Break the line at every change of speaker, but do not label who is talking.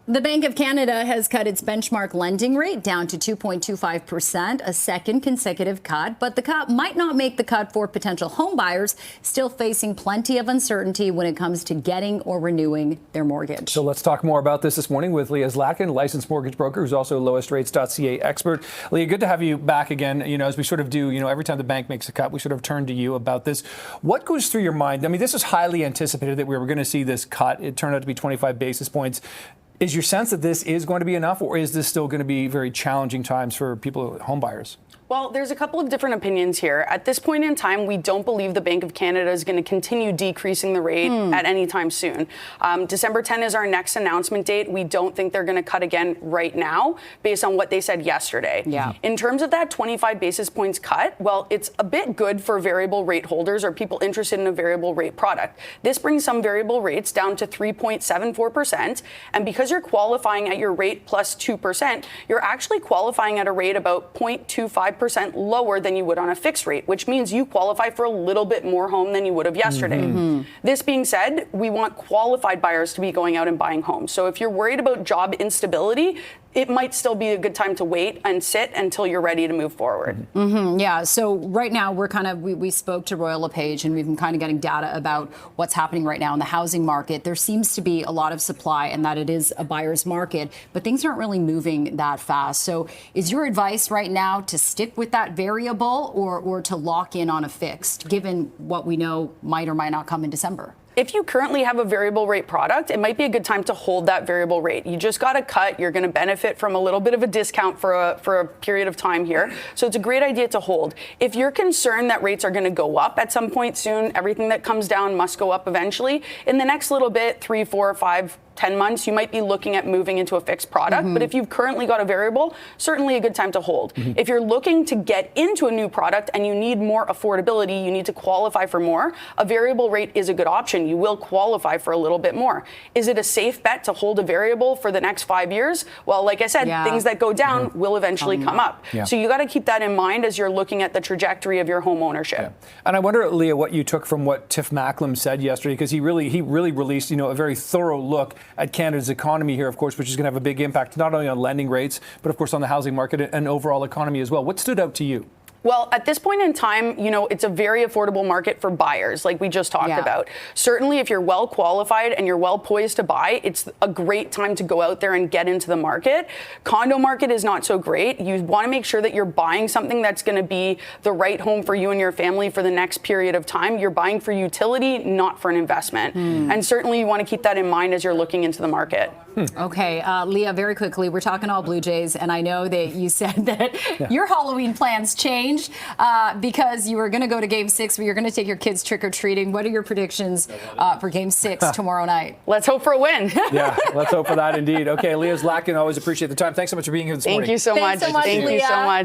The Bank of Canada has cut its benchmark lending rate down to 2.25%, a second consecutive cut. But the cut might not make the cut for potential home buyers still facing plenty of uncertainty when it comes to getting or renewing their mortgage.
So let's talk more about this morning with Leah Zlatkin, licensed mortgage broker, who's also lowestrates.ca expert. Leah, good to have you back again. As we sort of do, every time the bank makes a cut, we sort of turn to you about this. What goes through your mind? I mean, this is highly anticipated that we were going to see this cut. It turned out to be 25 basis points. Is your sense that this is going to be enough, or is this still going to be very challenging times for people, home buyers?
Well, there's a couple of different opinions here. At this point in time, we don't believe the Bank of Canada is going to continue decreasing the rate at any time soon. December 10 is our next announcement date. We don't think they're going to cut again right now based on what they said yesterday.
Yeah.
In terms of that 25 basis points cut, well, it's a bit good for variable rate holders or people interested in a variable rate product. This brings some variable rates down to 3.74%. And because you're qualifying at your rate plus 2%, you're actually qualifying at a rate about 0.25% lower than you would on a fixed rate, which means you qualify for a little bit more home than you would have yesterday. This being said, we want qualified buyers to be going out and buying homes. So if you're worried about job instability, it might still be a good time to wait and sit until you're ready to move forward.
Yeah. So right now we're we spoke to Royal LePage and we've been kind of getting data about what's happening right now in the housing market. There seems to be a lot of supply and that it is a buyer's market, but things aren't really moving that fast. So is your advice right now to stick with that variable or to lock in on a fixed, given what we know might or might not come in December?
If you currently have a variable rate product, it might be a good time to hold that variable rate. You just got a cut. You're going to benefit from a little bit of a discount for a period of time here. So it's a great idea to hold. If you're concerned that rates are going to go up at some point soon, everything that comes down must go up eventually. In the next little bit, 3, 4, 5, 10 months, you might be looking at moving into a fixed product. But if you've currently got a variable, certainly a good time to hold. If you're looking to get into a new product and you need more affordability, you need to qualify for more, a variable rate is a good option. You will qualify for a little bit more. Is it a safe bet to hold a variable for the next 5 years? Well, like I said, things that go down will eventually come up. So you got to keep that in mind as you're looking at the trajectory of your home ownership.
And I wonder, Leah, what you took from what Tiff Macklem said yesterday, because he really released, a very thorough look at Canada's economy here, of course, which is going to have a big impact not only on lending rates, but of course on the housing market and overall economy as well. What stood out to you?
Well, at this point in time, it's a very affordable market for buyers, like we just talked about. Certainly, if you're well qualified and you're well poised to buy, it's a great time to go out there and get into the market. Condo market is not so great. You want to make sure that you're buying something that's going to be the right home for you and your family for the next period of time. You're buying for utility, not for an investment. And certainly, you want to keep that in mind as you're looking into the market.
Okay, Leah, very quickly, we're talking all Blue Jays, and I know that you said that your Halloween plans changed because you were going to go to Game 6, but you're going to take your kids trick-or-treating. What are your predictions for Game 6 tomorrow night?
Let's hope for a win.
Yeah, let's hope for that indeed. Okay, Leah Zlatkin, always appreciate the time. Thanks so much for being here this morning.
Thank you so much.
Thanks so much,
Thank you so much.